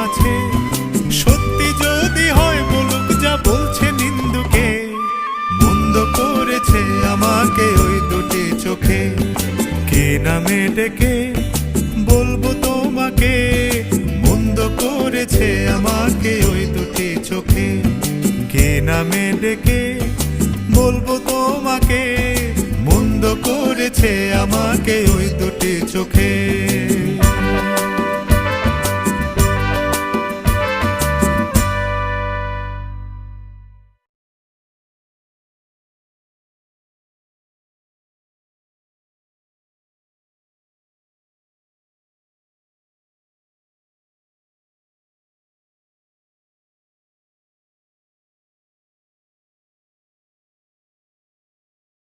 আছে। সত্যি যদি হয় বলুক যা বলছে নিন্দুকে, মন্দ করেছে আমাকে ওই দুটি চোখে। কে নামে ডেকে বলবো তোমাকে, মন্দ করেছে আমাকে ওই দুটি চোখে। কে নামে ডেকে বলবো তোমাকে, মন্দ করেছে আমাকে ওই দুটি চোখে।